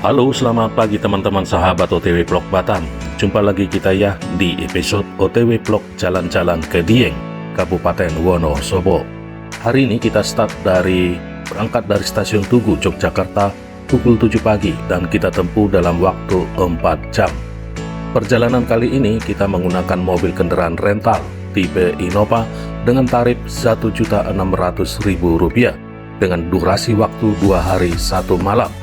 Halo, selamat pagi teman-teman sahabat OTW Vlog Batam. Jumpa lagi kita ya di episode OTW Vlog Jalan-Jalan ke Dieng, Kabupaten Wonosobo. Hari ini kita berangkat dari stasiun Tugu, Yogyakarta pukul 7 pagi dan kita tempuh dalam waktu 4 jam. Perjalanan kali ini kita menggunakan mobil kendaraan rental tipe Innova dengan tarif Rp1.600.000 dengan durasi waktu 2 hari 1 malam.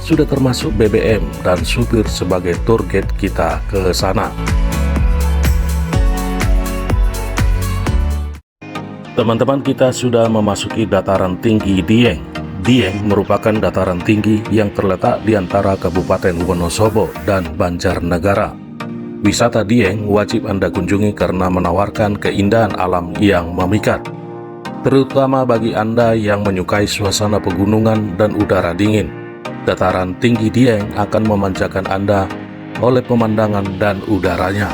Sudah termasuk BBM dan supir sebagai tour guide kita ke sana. Teman-teman, kita sudah memasuki dataran tinggi Dieng. Dieng merupakan dataran tinggi yang terletak di antara Kabupaten Wonosobo dan Banjarnegara. Wisata Dieng wajib Anda kunjungi karena menawarkan keindahan alam yang memikat, terutama bagi Anda yang menyukai suasana pegunungan dan udara dingin. Dataran tinggi Dieng akan memanjakan Anda oleh pemandangan dan udaranya.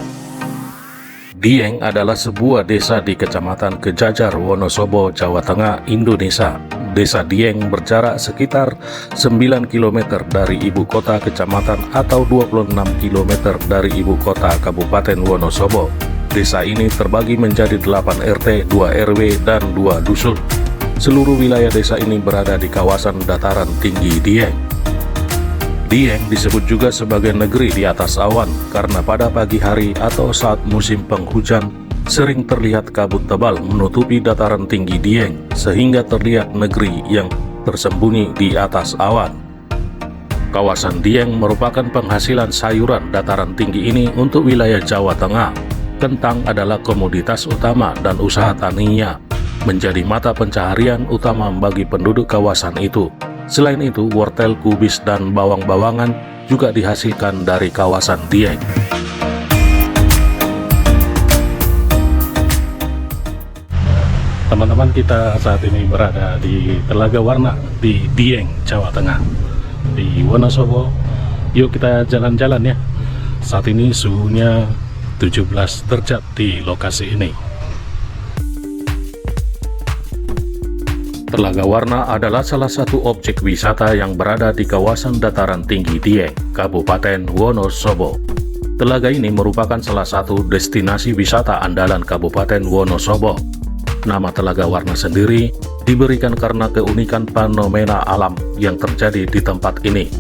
Dieng adalah sebuah desa di Kecamatan Kejajar, Wonosobo, Jawa Tengah, Indonesia. Desa Dieng berjarak sekitar 9 km dari ibu kota kecamatan atau 26 km dari ibu kota Kabupaten Wonosobo. Desa ini terbagi menjadi 8 RT, 2 RW, dan 2 dusun. Seluruh wilayah desa ini berada di kawasan dataran tinggi Dieng. Dieng disebut juga sebagai negeri di atas awan karena pada pagi hari atau saat musim penghujan sering terlihat kabut tebal menutupi dataran tinggi Dieng sehingga terlihat negeri yang tersembunyi di atas awan. Kawasan Dieng merupakan penghasilan sayuran dataran tinggi ini untuk wilayah Jawa Tengah. Kentang adalah komoditas utama dan usaha taninya menjadi mata pencaharian utama bagi penduduk kawasan itu. Selain itu, wortel, kubis, dan bawang-bawangan juga dihasilkan dari kawasan Dieng. Teman-teman, kita saat ini berada di Telaga Warna di Dieng, Jawa Tengah, di Wonosobo. Yuk kita jalan-jalan ya. Saat ini suhunya 17 derajat di lokasi ini. Telaga Warna adalah salah satu objek wisata yang berada di kawasan dataran tinggi Dieng, Kabupaten Wonosobo. Telaga ini merupakan salah satu destinasi wisata andalan Kabupaten Wonosobo. Nama Telaga Warna sendiri diberikan karena keunikan fenomena alam yang terjadi di tempat ini,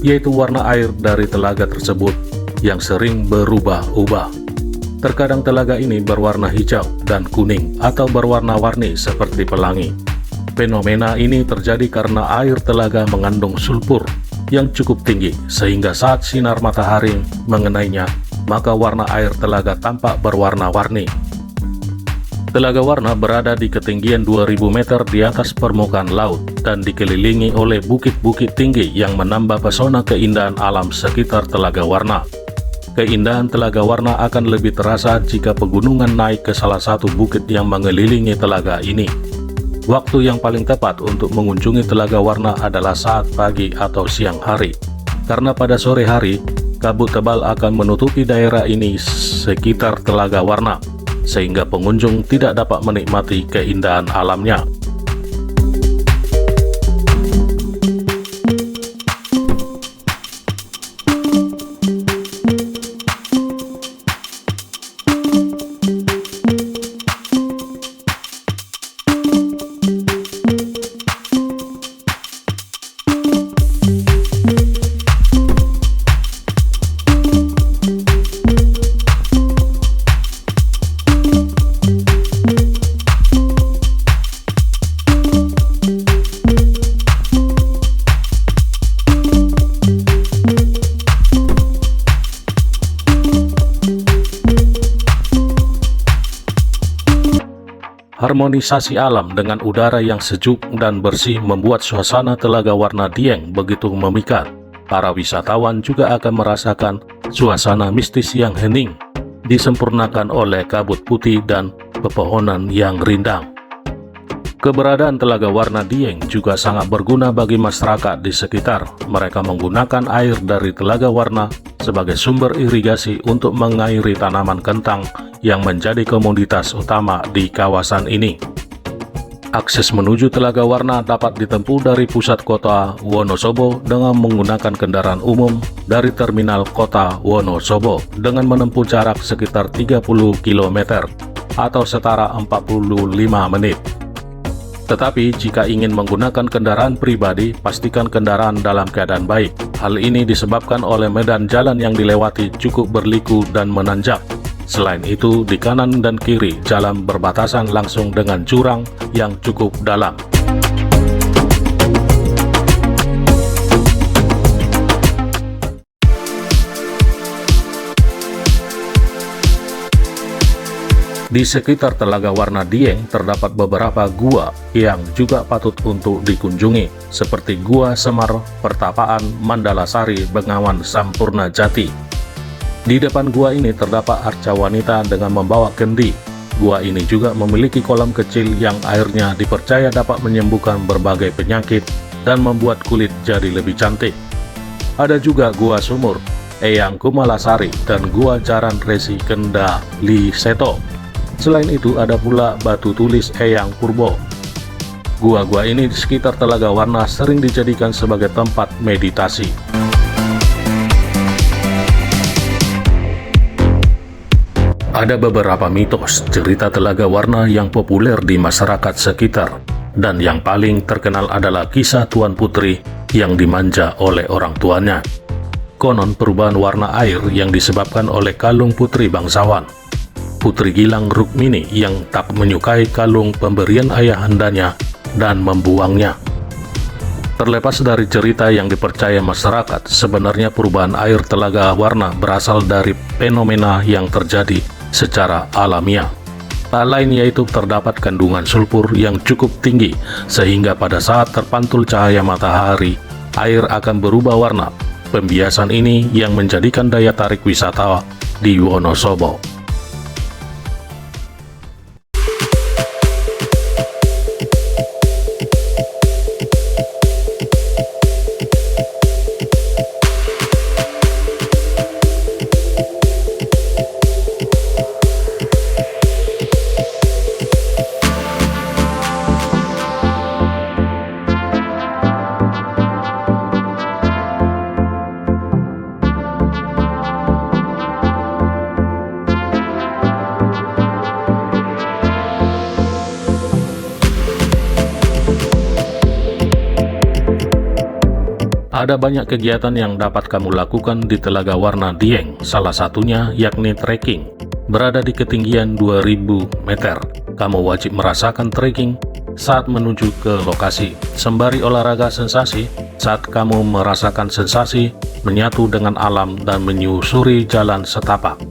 yaitu warna air dari telaga tersebut yang sering berubah-ubah. Terkadang telaga ini berwarna hijau dan kuning atau berwarna-warni seperti pelangi. Fenomena ini terjadi karena air telaga mengandung sulfur yang cukup tinggi sehingga saat sinar matahari mengenainya, maka warna air telaga tampak berwarna-warni. Telaga Warna berada di ketinggian 2000 meter di atas permukaan laut dan dikelilingi oleh bukit-bukit tinggi yang menambah pesona keindahan alam sekitar Telaga Warna. Keindahan Telaga Warna akan lebih terasa jika pegunungan naik ke salah satu bukit yang mengelilingi telaga ini. Waktu yang paling tepat untuk mengunjungi Telaga Warna adalah saat pagi atau siang hari, karena pada sore hari, kabut tebal akan menutupi daerah ini sekitar Telaga Warna, sehingga pengunjung tidak dapat menikmati keindahan alamnya. Harmonisasi alam dengan udara yang sejuk dan bersih membuat suasana Telaga Warna Dieng begitu memikat. Para wisatawan juga akan merasakan suasana mistis yang hening, disempurnakan oleh kabut putih dan pepohonan yang rindang. Keberadaan Telaga Warna Dieng juga sangat berguna bagi masyarakat di sekitar. Mereka menggunakan air dari Telaga Warna sebagai sumber irigasi untuk mengairi tanaman kentang yang menjadi komoditas utama di kawasan ini. Akses menuju Telaga Warna dapat ditempuh dari pusat kota Wonosobo dengan menggunakan kendaraan umum dari terminal kota Wonosobo dengan menempuh jarak sekitar 30 km atau setara 45 menit. Tetapi jika ingin menggunakan kendaraan pribadi, pastikan kendaraan dalam keadaan baik. Hal ini disebabkan oleh medan jalan yang dilewati cukup berliku dan menanjak. Selain itu, di kanan dan kiri jalan berbatasan langsung dengan jurang yang cukup dalam. Di sekitar Telaga Warna Dieng terdapat beberapa gua yang juga patut untuk dikunjungi, seperti Gua Semar, Pertapaan, Mandala Sari, Bengawan, Sampurna Jati. Di depan gua ini terdapat arca wanita dengan membawa kendi. Gua ini juga memiliki kolam kecil yang airnya dipercaya dapat menyembuhkan berbagai penyakit dan membuat kulit jadi lebih cantik. Ada juga Gua Sumur, Eyang Kumalasari, dan Gua Jaran Resi Kendali Seto. Selain itu ada pula batu tulis Eyang Purbo. Gua-gua ini di sekitar Telaga Warna sering dijadikan sebagai tempat meditasi. Ada beberapa mitos cerita Telaga Warna yang populer di masyarakat sekitar, dan yang paling terkenal adalah kisah Tuan Putri yang dimanja oleh orang tuanya. Konon perubahan warna air yang disebabkan oleh kalung putri bangsawan, Putri Gilang Rukmini, yang tak menyukai kalung pemberian ayahandanya dan membuangnya. Terlepas dari cerita yang dipercaya masyarakat, sebenarnya perubahan air Telaga Warna berasal dari fenomena yang terjadi secara alamiah. Tak lain yaitu terdapat kandungan sulfur yang cukup tinggi, sehingga pada saat terpantul cahaya matahari, air akan berubah warna. Pembiasan ini yang menjadikan daya tarik wisata di Wonosobo. Ada banyak kegiatan yang dapat kamu lakukan di Telaga Warna Dieng, salah satunya yakni trekking. Berada di ketinggian 2000 meter, kamu wajib merasakan trekking saat menuju ke lokasi. Sembari olahraga sensasi, saat kamu merasakan sensasi menyatu dengan alam dan menyusuri jalan setapak.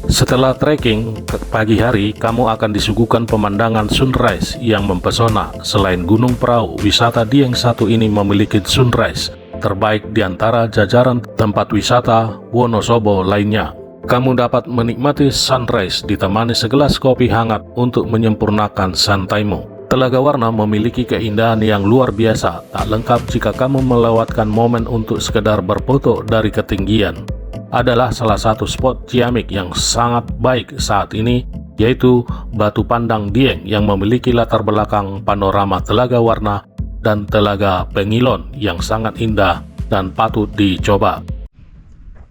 Setelah trekking ke pagi hari, kamu akan disuguhkan pemandangan sunrise yang mempesona. Selain Gunung Perahu, wisata Dieng satu ini memiliki sunrise terbaik di antara jajaran tempat wisata Wonosobo lainnya. Kamu dapat menikmati sunrise ditemani segelas kopi hangat untuk menyempurnakan santaimu. Telaga Warna memiliki keindahan yang luar biasa, tak lengkap jika kamu melewatkan momen untuk sekedar berfoto dari ketinggian. Adalah salah satu spot ciamik yang sangat baik saat ini, yaitu Batu Pandang Dieng yang memiliki latar belakang panorama Telaga Warna dan Telaga Pengilon yang sangat indah dan patut dicoba.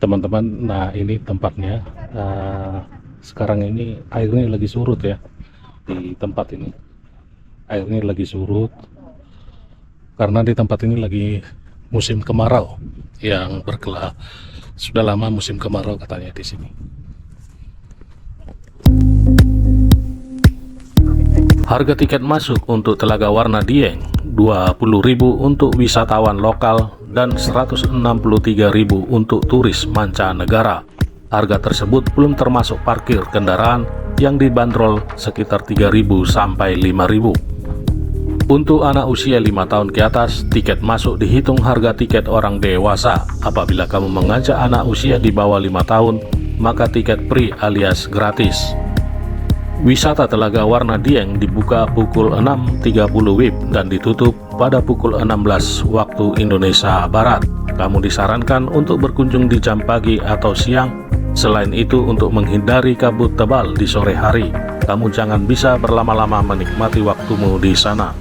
Teman-teman, nah ini tempatnya. Sekarang ini airnya lagi surut ya. Di tempat ini airnya lagi surut karena di tempat ini lagi musim kemarau yang berkelah. Sudah lama musim kemarau katanya di sini. Harga tiket masuk untuk Telaga Warna Dieng 20.000 untuk wisatawan lokal dan 163.000 untuk turis mancanegara. Harga tersebut belum termasuk parkir kendaraan yang dibanderol sekitar 3.000 sampai 5.000. Untuk anak usia 5 tahun ke atas, tiket masuk dihitung harga tiket orang dewasa. Apabila kamu mengajak anak usia di bawah 5 tahun, maka tiket free alias gratis. Wisata Telaga Warna Dieng dibuka pukul 6.30 WIB dan ditutup pada pukul 16 waktu Indonesia Barat. Kamu disarankan untuk berkunjung di jam pagi atau siang. Selain itu, untuk menghindari kabut tebal di sore hari, kamu jangan bisa berlama-lama menikmati waktumu di sana.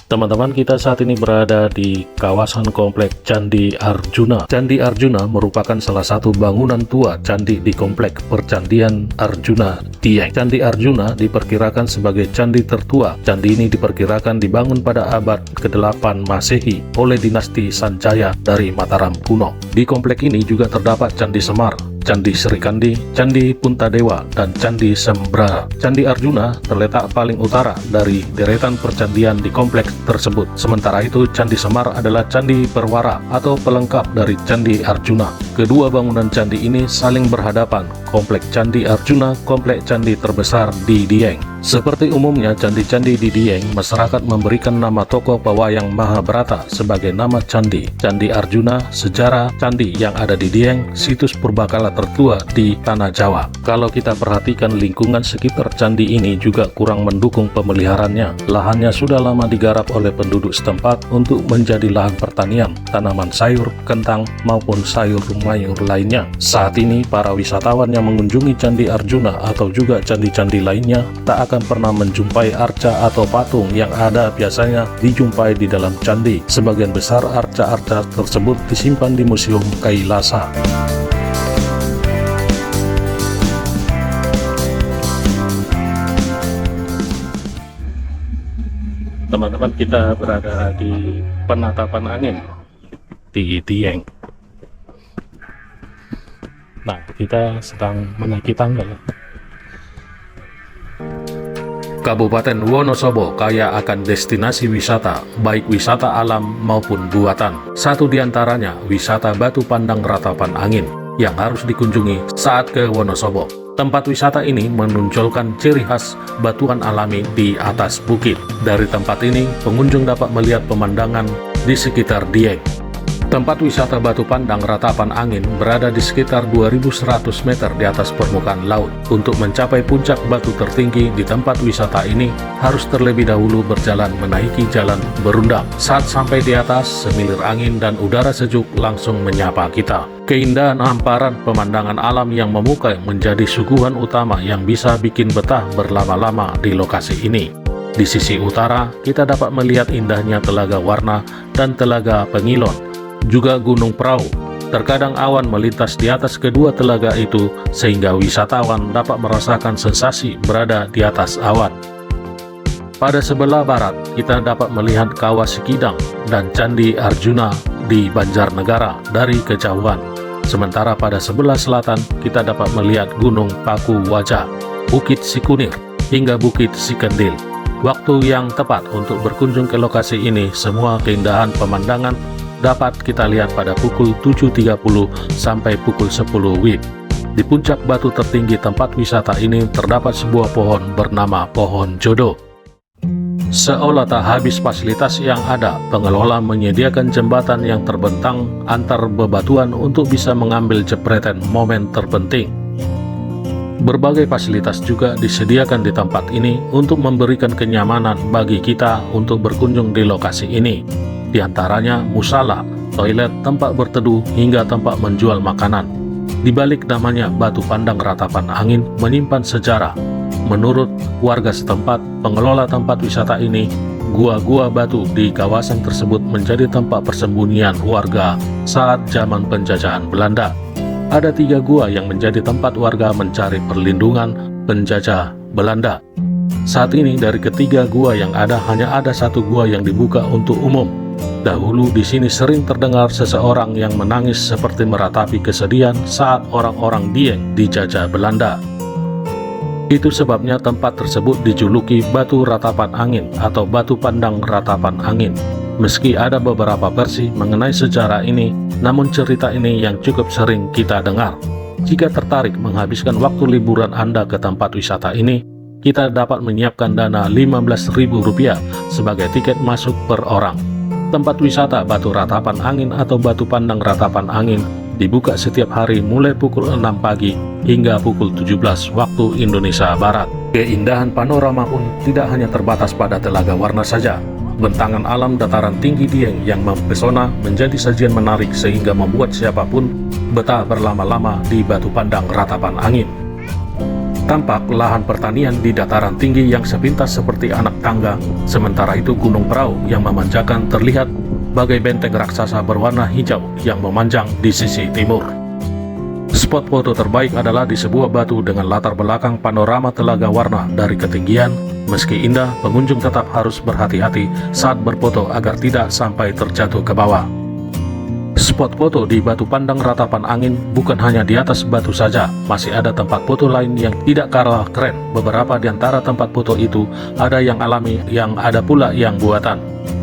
Teman-teman, kita saat ini berada di kawasan komplek Candi Arjuna. Candi Arjuna merupakan salah satu bangunan tua candi di komplek Percandian Arjuna Dieng. Candi Arjuna diperkirakan sebagai candi tertua. Candi ini diperkirakan dibangun pada abad ke-8 Masehi oleh dinasti Sanjaya dari Mataram kuno. Di komplek ini juga terdapat Candi Semar, Candi Srikandi, Candi Puntadewa, dan Candi Sembra. Candi Arjuna terletak paling utara dari deretan percandian di kompleks tersebut. Sementara itu, Candi Semar adalah candi perwara atau pelengkap dari Candi Arjuna. Kedua bangunan candi ini saling berhadapan. Komplek Candi Arjuna, komplek candi terbesar di Dieng. Seperti umumnya candi-candi di Dieng, masyarakat memberikan nama tokoh pewayang Mahabharata sebagai nama candi. Candi Arjuna, sejarah candi yang ada di Dieng, situs purbakala tertua di Tanah Jawa. Kalau kita perhatikan lingkungan sekitar candi ini juga kurang mendukung pemeliharaannya. Lahannya sudah lama digarap oleh penduduk setempat untuk menjadi lahan pertanian, tanaman sayur, kentang, maupun sayur mayur lainnya. Saat ini, para wisatawan yang mengunjungi Candi Arjuna atau juga candi-candi lainnya tak akan pernah menjumpai arca atau patung yang ada biasanya dijumpai di dalam candi. Sebagian besar arca-arca tersebut disimpan di Museum Kailasa. Teman-teman, kita berada di penatapan angin di Dieng. Nah, kita sedang menaiki tangga ya. Kabupaten Wonosobo kaya akan destinasi wisata, baik wisata alam maupun buatan. Satu di antaranya wisata Batu Pandang Ratapan Angin yang harus dikunjungi saat ke Wonosobo. Tempat wisata ini menonjolkan ciri khas batuan alami di atas bukit. Dari tempat ini, pengunjung dapat melihat pemandangan di sekitar Dieng. Tempat wisata Batu Pandang Ratapan Angin berada di sekitar 2100 meter di atas permukaan laut. Untuk mencapai puncak batu tertinggi di tempat wisata ini, harus terlebih dahulu berjalan menaiki jalan berundang. Saat sampai di atas, semilir angin dan udara sejuk langsung menyapa kita. Keindahan hamparan pemandangan alam yang memukau menjadi suguhan utama yang bisa bikin betah berlama-lama di lokasi ini. Di sisi utara, kita dapat melihat indahnya Telaga Warna dan Telaga Pengilon, juga Gunung Prau. Terkadang awan melintas di atas kedua telaga itu sehingga wisatawan dapat merasakan sensasi berada di atas awan. Pada sebelah barat, kita dapat melihat Kawah Sikidang dan Candi Arjuna di Banjarnegara dari kejauhan. Sementara pada sebelah selatan, kita dapat melihat Gunung Paku Wajah, Bukit Sikunir, hingga Bukit Sikendil. Waktu yang tepat untuk berkunjung ke lokasi ini, semua keindahan pemandangan dapat kita lihat pada pukul 7.30 sampai pukul 10 WIB. Di puncak batu tertinggi tempat wisata ini terdapat sebuah pohon bernama Pohon Jodoh. Seolah tak habis fasilitas yang ada, pengelola menyediakan jembatan yang terbentang antar bebatuan untuk bisa mengambil jepretan momen terpenting. Berbagai fasilitas juga disediakan di tempat ini untuk memberikan kenyamanan bagi kita untuk berkunjung di lokasi ini. Di antaranya musala, toilet, tempat berteduh, hingga tempat menjual makanan. Di balik namanya Batu Pandang Ratapan Angin menyimpan sejarah. Menurut warga setempat, pengelola tempat wisata ini, gua-gua batu di kawasan tersebut menjadi tempat persembunyian warga saat zaman penjajahan Belanda. Ada 3 gua yang menjadi tempat warga mencari perlindungan penjajah Belanda. Saat ini dari ketiga gua yang ada, hanya ada 1 gua yang dibuka untuk umum. Dahulu di sini sering terdengar seseorang yang menangis seperti meratapi kesedihan saat orang-orang Dieng dijajah Belanda. Itu sebabnya tempat tersebut dijuluki Batu Ratapan Angin atau Batu Pandang Ratapan Angin. Meski ada beberapa versi mengenai sejarah ini, namun cerita ini yang cukup sering kita dengar. Jika tertarik menghabiskan waktu liburan Anda ke tempat wisata ini, kita dapat menyiapkan dana Rp15.000 sebagai tiket masuk per orang. Tempat wisata Batu Ratapan Angin atau Batu Pandang Ratapan Angin dibuka setiap hari mulai pukul 6 pagi hingga pukul 17 waktu Indonesia Barat. Keindahan panorama pun tidak hanya terbatas pada Telaga Warna saja. Bentangan alam dataran tinggi Dieng yang mempesona menjadi sajian menarik sehingga membuat siapapun betah berlama-lama di Batu Pandang Ratapan Angin. Tampak lahan pertanian di dataran tinggi yang sepintas seperti anak tangga, sementara itu Gunung Prau yang memanjakan terlihat bagai benteng raksasa berwarna hijau yang memanjang di sisi timur. Spot foto terbaik adalah di sebuah batu dengan latar belakang panorama Telaga Warna dari ketinggian. Meski indah, pengunjung tetap harus berhati-hati saat berfoto agar tidak sampai terjatuh ke bawah. Spot foto di Batu Pandang Ratapan Angin bukan hanya di atas batu saja, masih ada tempat foto lain yang tidak kalah keren. Beberapa di antara tempat foto itu ada yang alami, yang ada pula yang buatan.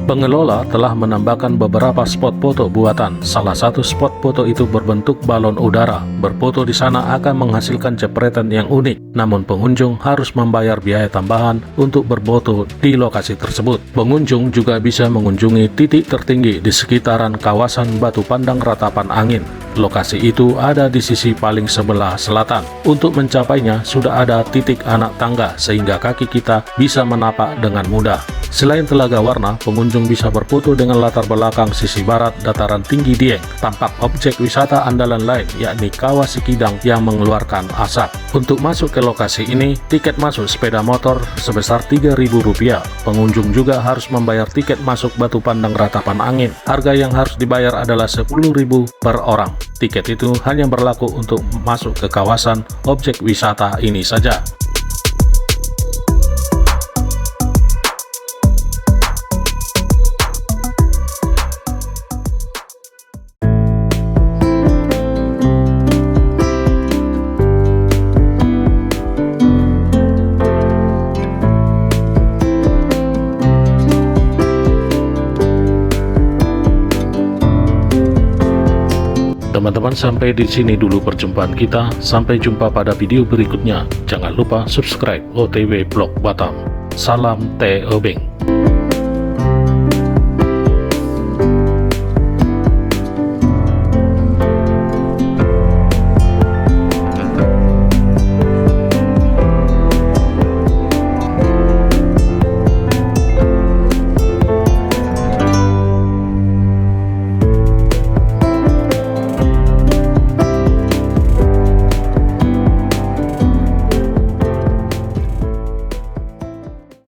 Pengelola telah menambahkan beberapa spot foto buatan. Salah satu spot foto itu berbentuk balon udara. Berfoto di sana akan menghasilkan jepretan yang unik, namun pengunjung harus membayar biaya tambahan untuk berfoto di lokasi tersebut. Pengunjung juga bisa mengunjungi titik tertinggi di sekitaran kawasan Batu Pandang Ratapan Angin. Lokasi itu ada di sisi paling sebelah selatan. Untuk mencapainya sudah ada titik anak tangga sehingga kaki kita bisa menapak dengan mudah. Selain Telaga Warna, pengunjung bisa berfoto dengan latar belakang sisi barat dataran tinggi Dieng. Tampak objek wisata andalan lain yakni Kawah Sikidang yang mengeluarkan asap. Untuk masuk ke lokasi ini, tiket masuk sepeda motor sebesar Rp3.000. Pengunjung juga harus membayar tiket masuk Batu Pandang Ratapan Angin. Harga yang harus dibayar adalah Rp10.000 per orang. Tiket itu hanya berlaku untuk masuk ke kawasan objek wisata ini saja. Teman-teman, sampai di sini dulu perjumpaan kita. Sampai jumpa pada video berikutnya. Jangan lupa subscribe OTW Blog Batam. Salam Teh Obeng.